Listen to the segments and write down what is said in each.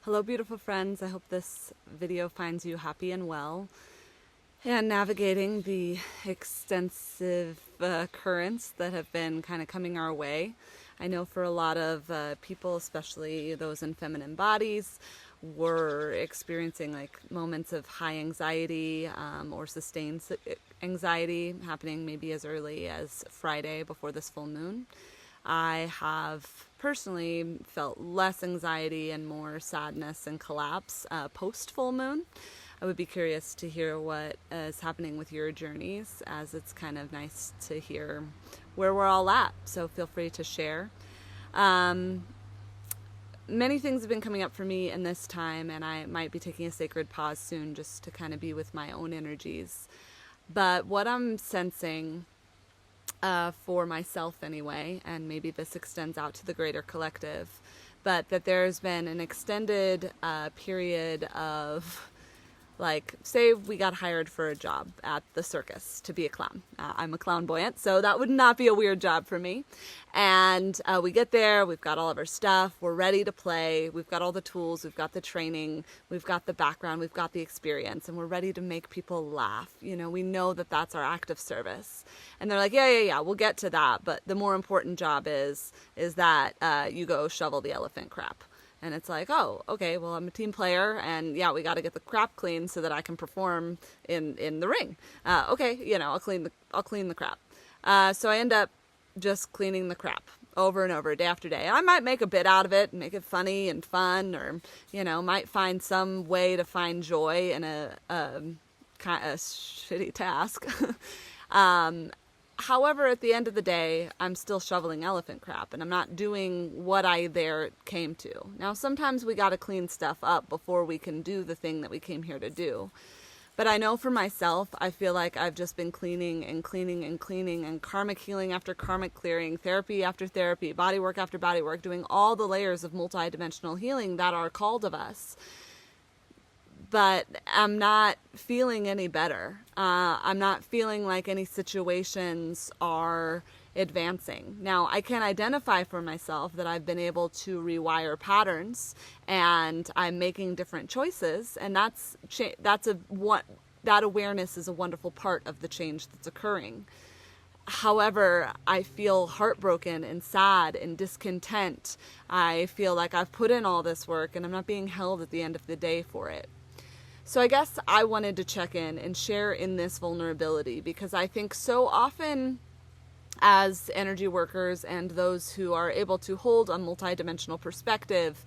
Hello, beautiful friends. I hope this video finds you happy and well and navigating the extensive currents that have been kind of coming our way. I know for a lot of people, especially those in feminine bodies, were experiencing like moments of high anxiety or sustained anxiety happening maybe as early as Friday before this full moon. I have personally felt less anxiety and more sadness and collapse post full moon. I would be curious to hear what is happening with your journeys, as it's kind of nice to hear where we're all at. So feel free to share. Many things have been coming up for me in this time, and I might be taking a sacred pause soon just to kind of be with my own energies. But what I'm sensing for myself anyway, and maybe this extends out to the greater collective, but that there's been an extended period of, like, say we got hired for a job at the circus to be a clown. I'm a clownboyant, so that would not be a weird job for me. And we get there, we've got all of our stuff, we're ready to play, we've got all the tools, we've got the training, we've got the background, we've got the experience, and we're ready to make people laugh. You know, we know that that's our act of service. And they're like, yeah, we'll get to that, but the more important job is that you go shovel the elephant crap. And it's like, oh, okay, well, I'm a team player, and yeah, we got to get the crap clean so that I can perform in the ring. Okay, you know, I'll clean the crap. So I end up just cleaning the crap over and over, day after day. I might make a bit out of it, and make it funny and fun, or, you know, might find some way to find joy in a kind of shitty task. However, at the end of the day, I'm still shoveling elephant crap, and I'm not doing what I there came to. Now, sometimes we got to clean stuff up before we can do the thing that we came here to do. But I know for myself, I feel like I've just been cleaning and cleaning and cleaning, and karmic healing after karmic clearing, therapy after therapy, body work after body work, doing all the layers of multidimensional healing that are called of us. But I'm not feeling any better. I'm not feeling like any situations are advancing. Now, I can identify for myself that I've been able to rewire patterns, and I'm making different choices, and that awareness is a wonderful part of the change that's occurring. However, I feel heartbroken and sad and discontent. I feel like I've put in all this work, and I'm not being held at the end of the day for it. So I guess I wanted to check in and share in this vulnerability, because I think so often as energy workers and those who are able to hold a multidimensional perspective,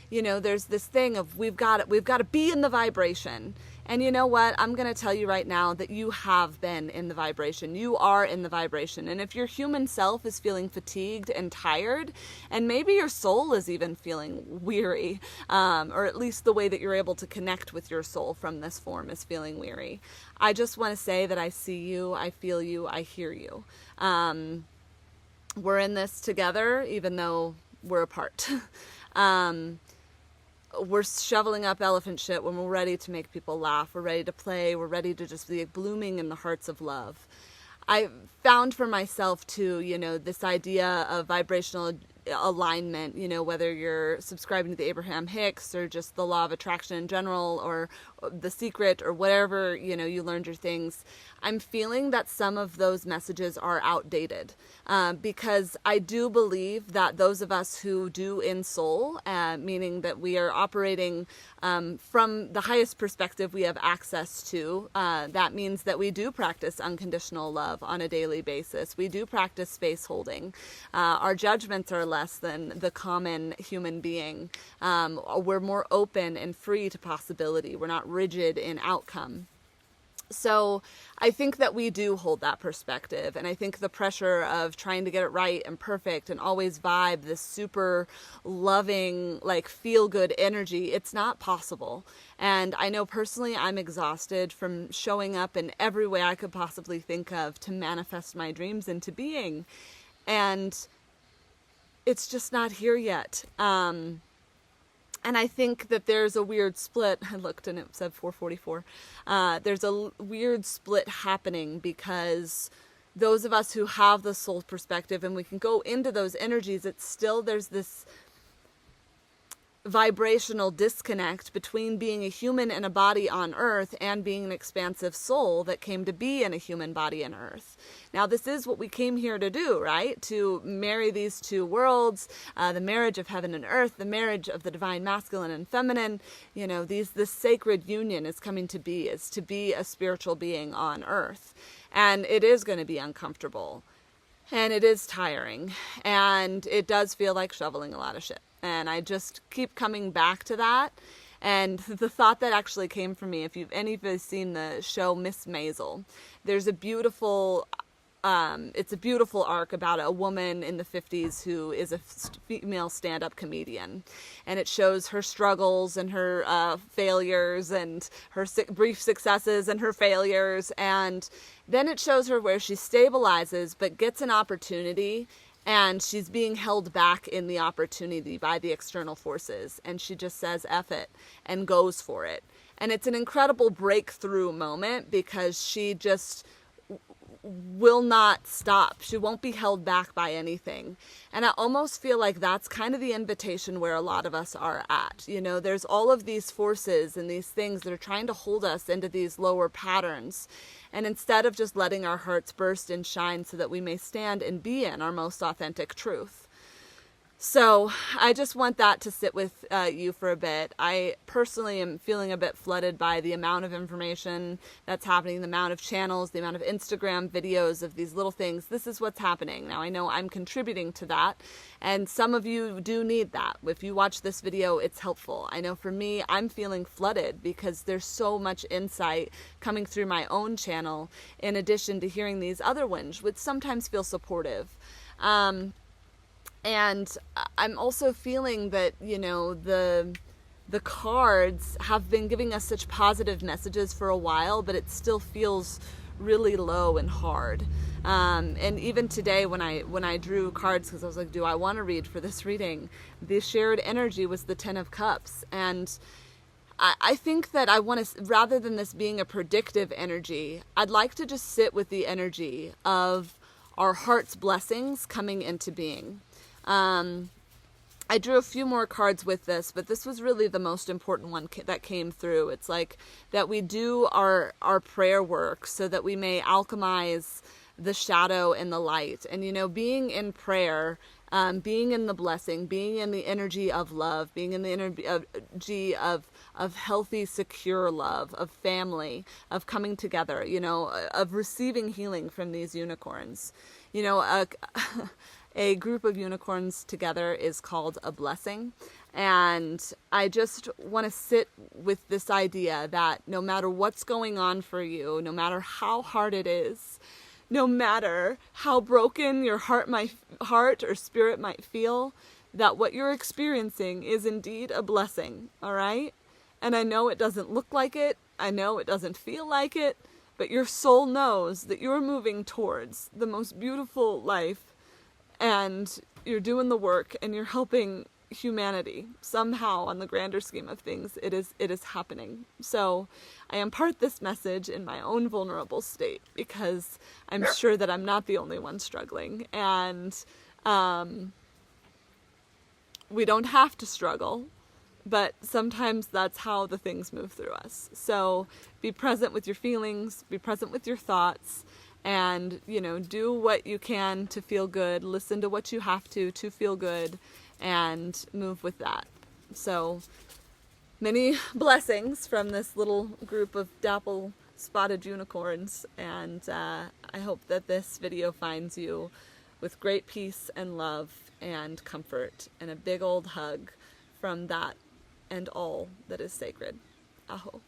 you know, there's this thing of we've got to be in the vibration. And you know what? I'm going to tell you right now that you have been in the vibration. You are in the vibration. And if your human self is feeling fatigued and tired, and maybe your soul is even feeling weary, or at least the way that you're able to connect with your soul from this form is feeling weary, I just want to say that I see you, I feel you, I hear you. We're in this together, even though we're apart. We're shoveling up elephant shit when we're ready to make people laugh. We're ready to play. We're ready to just be blooming in the hearts of love. I found for myself too, you know, this idea of vibrational alignment, you know, whether you're subscribing to the Abraham Hicks or just the law of attraction in general, or The Secret, or whatever, you know, you learned your things. I'm feeling that some of those messages are outdated, because I do believe that those of us who do in soul, meaning that we are operating from the highest perspective we have access to, that means that we do practice unconditional love on a daily basis. We do practice space holding. Our judgments are less than the common human being. We're more open and free to possibility. We're not rigid in outcome. So I think that we do hold that perspective, and I think the pressure of trying to get it right and perfect and always vibe this super loving, like, feel-good energy, it's not possible. And I know personally I'm exhausted from showing up in every way I could possibly think of to manifest my dreams into being, and it's just not here yet. And I think that there's a weird split. I looked and it said 444. There's a weird split happening because those of us who have the soul perspective and we can go into those energies, it's still, there's this vibrational disconnect between being a human in a body on earth and being an expansive soul that came to be in a human body on earth. Now, this is what we came here to do, right? To marry these two worlds, the marriage of heaven and earth, the marriage of the divine masculine and feminine. You know, this sacred union is coming to be, is to be a spiritual being on earth. And it is going to be uncomfortable. And it is tiring. And it does feel like shoveling a lot of shit. And I just keep coming back to that. And the thought that actually came from me, if you've any of you seen the show Miss Maisel, there's a beautiful, it's a beautiful arc about a woman in the 50s who is a female stand-up comedian. And it shows her struggles and her failures and her brief successes and her failures. And then it shows her where she stabilizes but gets an opportunity, and she's being held back in the opportunity by the external forces. And she just says, F it, and goes for it. And it's an incredible breakthrough moment because she just will not stop. She won't be held back by anything. And I almost feel like that's kind of the invitation where a lot of us are at. You know, there's all of these forces and these things that are trying to hold us into these lower patterns. And instead of just letting our hearts burst and shine so that we may stand and be in our most authentic truth. So I just want that to sit with you for a bit. I personally am feeling a bit flooded by the amount of information that's happening, the amount of channels, the amount of Instagram videos of these little things. This is what's happening. Now I know I'm contributing to that, and some of you do need that. If you watch this video, it's helpful. I know for me, I'm feeling flooded because there's so much insight coming through my own channel in addition to hearing these other ones, which sometimes feel supportive. And I'm also feeling that, you know, the cards have been giving us such positive messages for a while, but it still feels really low and hard. And even today when I drew cards, because I was like, do I want to read for this reading? The shared energy was the 10 of Cups. And I think that I want to, rather than this being a predictive energy, I'd like to just sit with the energy of our heart's blessings coming into being. I drew a few more cards with this, but this was really the most important one that came through. It's like that we do our prayer work so that we may alchemize the shadow and the light. And, you know, being in prayer, being in the blessing, being in the energy of love, being in the energy of healthy, secure love, of family, of coming together, you know, of receiving healing from these unicorns. You know, a group of unicorns together is called a blessing. And I just want to sit with this idea that no matter what's going on for you, no matter how hard it is, no matter how broken your heart or spirit might feel, that what you're experiencing is indeed a blessing, all right? And I know it doesn't look like it, I know it doesn't feel like it, but your soul knows that you're moving towards the most beautiful life, and you're doing the work, and you're helping humanity somehow on the grander scheme of things. It is happening. So I impart this message in my own vulnerable state because I'm sure that I'm not the only one struggling, and we don't have to struggle, but sometimes that's how the things move through us. So be present with your feelings, be present with your thoughts, and, you know, do what you can to feel good, listen to what you have to feel good, and move with that. So many blessings from this little group of dapple spotted unicorns, and I hope that this video finds you with great peace and love and comfort and a big old hug from that and all that is sacred. Aho.